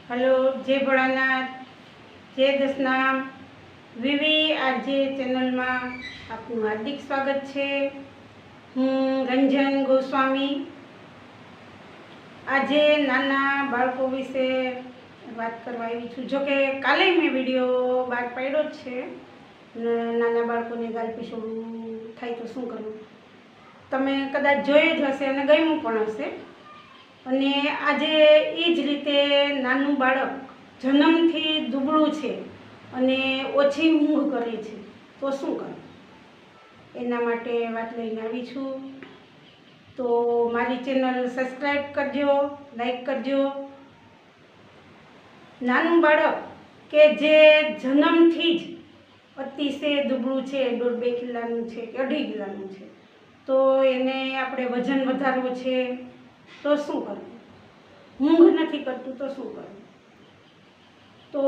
Hello, जय भोलानाथ, जय दसनाम। वीवी RJ channel में आपनु हार्दिक स्वागत है। हूँ रंजन गोस्वामी। आजे नाना बाळको विषे बात करवा आवी छुं। जो कि काले मैं विडियो बहार पाड्यो छे। नाना बाळकोने गालपीछोड़ું थाय तो शुं करूं। तमे कदाच जोयो ज हशे अने गम्युं पण हशे। અને આજે એ જ રીતે નાનું બાળક જન્મથી દુબળું છે અને ઓછી ઊંઘ કરે છે તો શું કરે, એના માટે વાત લઈને આવી છું। તો મારી ચેનલ સબસ્ક્રાઈબ કરજો, લાઈક કરજો। નાનું બાળક કે જે જન્મથી જ અતિશય દુબળું છે, 1.5-2 કિલોનું છે કે 2.5 કિલોનું છે, તો એને આપણે વજન વધારવું છે તો શું કરવું, ઊંઘ નથી કરતું તો શું કરવું। તો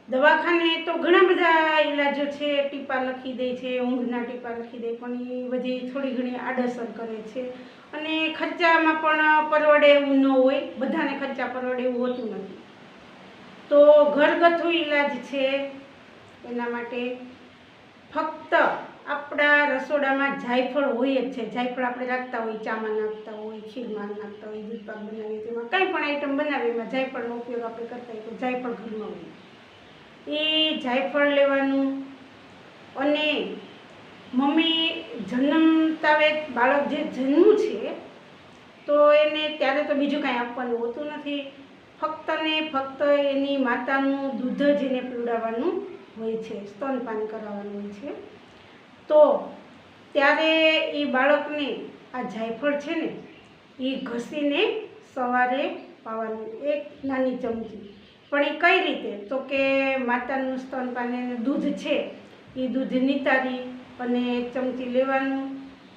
દવાખાને તો ઘણા બધા ઈલાજો છે, ટીપા લખી દે છે, ઊંઘના ટીપા લખી દે, પણ એ બધી થોડી ઘણી આડઅસર કરે છે અને ખર્ચામાં પણ પરવડે એવું ન હોય, બધાને ખર્ચા પરવડે એવું હોતું નથી। તો ઘરગથ્થુ ઈલાજ છે એના માટે ફક્ત આપણા રસોડામાં જાયફળ હોય જ છે। જાયફળ આપણે રાખતા હોય, ચામાં નાખતા હોય, ખીરમાં નાખતા હોય, દૂધપાક બનાવીએ તેમાં કંઈ પણ આઈટમ બનાવીએ એમાં જાયફળનો ઉપયોગ આપણે કરતા હોય તો જાયફળ ઘરમાં હોય એ જાયફળ લેવાનું। અને મમ્મી જન્મતાવે બાળક જે જન્મ્યું છે તો એને ત્યારે તો બીજું કાંઈ આપવાનું હોતું નથી, ફક્ત ને ફક્ત એની માતાનું દૂધ જ એને પીવડાવવાનું હોય છે, સ્તનપાન કરાવવાનું હોય છે। તો ત્યારે એ બાળકને આ જાયફળ છે ને એ ઘસીને સવારે પાવાનું, એક નાની ચમચી। પણ એ કઈ રીતે, તો કે માતાનું સ્તનપાન દૂધ છે એ દૂધ નિતારી અને એક ચમચી લેવાનું,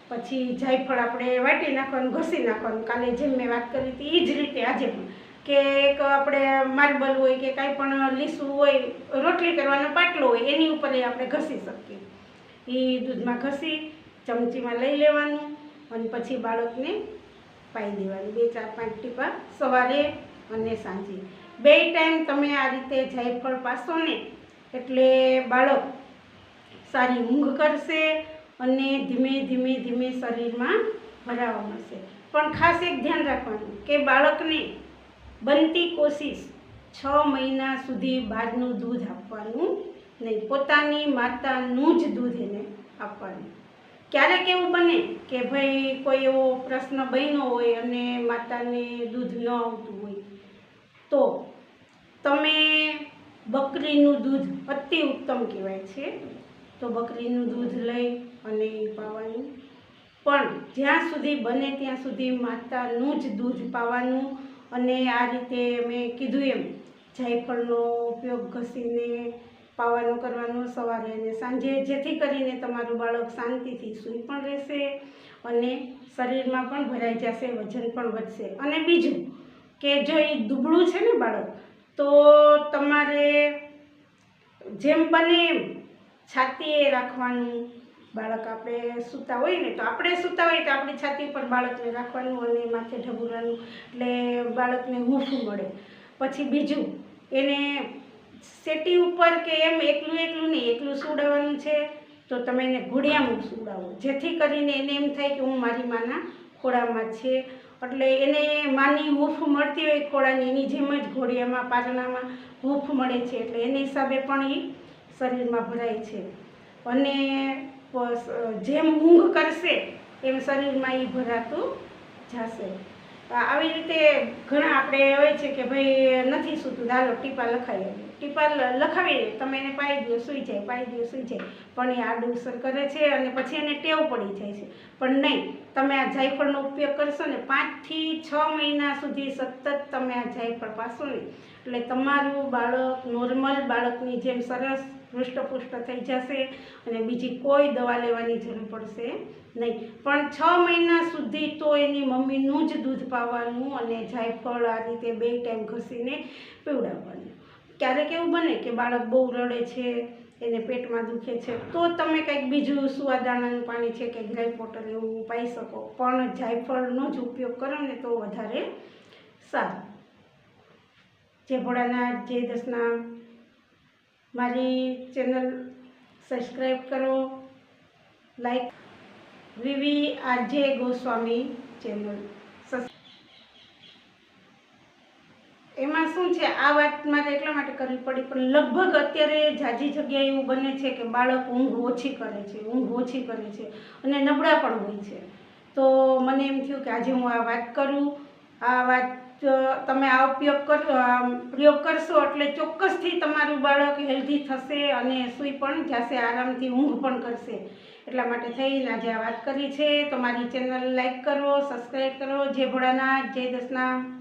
પછી જાયફળ આપણે વાટી નાખવાનું, ઘસી નાખવાનું। કાલે જેમ મેં વાત કરી હતી એ જ રીતે આજે પણ કે એક આપણે માર્બલ હોય કે કાંઈ પણ લીસું હોય, રોટલી કરવાનો પાટલો હોય, એની ઉપર એ આપણે ઘસી શકીએ। એ દૂધમાં ઘસી ચમચીમાં લઈ લેવાનું અને પછી બાળકને પાઈ દેવાનું, 2-4-5 ટીપા સવારે અને સાંજે, 2 ટાઈમ તમે આ રીતે જાયફળ પાશો ને એટલે બાળક સારી ઊંઘ કરશે અને ધીમે ધીમે ધીમે શરીરમાં ભરાવા મળશે। પણ ખાસ એક ધ્યાન રાખવાનું કે બાળકને બનતી કોશિશ 6 મહિના સુધી બહારનું દૂધ આપવાનું નહીં, પોતાની માતાનું જ દૂધ એને આપવાનું। ક્યારેક એવું બને કે ભાઈ કોઈ એવો પ્રશ્ન બન્યો હોય અને માતાને દૂધ ન આવતું હોય તો તમે બકરીનું દૂધ અતિ ઉત્તમ કહેવાય છે, તો બકરીનું દૂધ લઈ અને પાવાનું। પણ જ્યાં સુધી બને ત્યાં સુધી માતાનું જ દૂધ પાવાનું। અને આ રીતે મેં કીધું એમ જાયફળનો ઉપયોગ ઘસીને પાવાનો કરવાનો સવારે અને સાંજે, જેથી કરીને તમારું બાળક શાંતિથી સૂઈ પણ રહેશે અને શરીરમાં પણ ભરાઈ જશે, વજન પણ વધશે। અને બીજું કે જો એ દુબળું છે ને બાળક, તો તમારે જેમ બને એમ છાતીએ રાખવાનું। બાળક આપણે સૂતા હોય ને તો આપણે સૂતા હોય તો આપણી છાતી પર બાળકને રાખવાનું અને માથે ઢબુરાનું, એટલે બાળકને હૂંફ મળે। પછી બીજું એને સેટી ઉપર કે એમ એકલું નહીં, એકલું સુવડાવવાનું છે તો તમે એને ઘોડિયામાં સુવડાવો, જેથી કરીને એને એમ થાય કે હું મારી માના ખોળામાં છે, એટલે એને માની હૂંફ મળતી હોય ખોળાની, એની જેમ જ ઘોડિયામાં પારણામાં હૂંફ મળે છે, એટલે એને હિસાબે પણ એ શરીરમાં ભરાય છે અને જેમ ઊંઘ કરશે એમ શરીરમાં એ ભરાતું જશે। આવી રીતે ઘણા આપણે હોય છે કે ભાઈ નથી સૂતું, હાલો ટીપા લખાવી, ટીપા લખાવીએ તમે એને પાઈ દો સૂઈ જાય, પાઈ દો સૂઈ જાય, પણ એ આડઅસર કરે છે અને પછી એને ટેવ પડી જાય છે। પણ નહીં, તમે આ જાયફળનો ઉપયોગ કરશો ને 5 થી 6 મહિના સુધી સતત તમે આ જાયફળ પાશો ને એટલે તમારું બાળક નોર્મલ બાળકની જેમ સરસ હૃષ્ટપુષ્ટ થઈ જશે અને બીજી કોઈ દવા લેવાની જરૂર પડશે નહીં। પણ 6 મહિના સુધી તો એની મમ્મીનું જ દૂધ પાવાનું અને જાયફળ આ રીતે 2 ટાઈમ ઘસીને પીવડાવવાનું। ક્યારેક એવું બને કે બાળક બહુ રડે છે, એને પેટમાં દુખે છે, તો તમે કંઈક બીજું સુવાદાણાનું પાણી છે કે ગ્રાઇપ વોટર એવું પાઈ શકો, પણ જાયફળનો જ ઉપયોગ કરો ને તો વધારે સારું। જય ભોળાનાથ, જય દસનામ. મારી ચેનલ સબસ્ક્રાઈબ કરો, લાઈક. VVRJ Goswami channel. એમાં શું છે, આ વાત મારે એટલા માટે કરવી પડી, પણ લગભગ અત્યારે જાજી જગ્યાએ એવું બને છે કે બાળક ઊંઘ ઓછી કરે છે અને નબળા પણ હોય છે. તો મને એમ થયું કે આજે હું આ વાત કરું. આ વાત તમે આ પ્રયોગ કરશો એટલે ચોક્કસથી તમારું બાળક હેલ્ધી થશે અને સૂઈ પણ જશે, આરામથી ઊંઘ પણ કરશે. એટલા માટે થઈને આજે આ વાત કરી છે. તો મારી ચેનલ લાઈક કરો, સબસ્ક્રાઈબ કરો. જય ભોળાનાથ, જય દસનામ.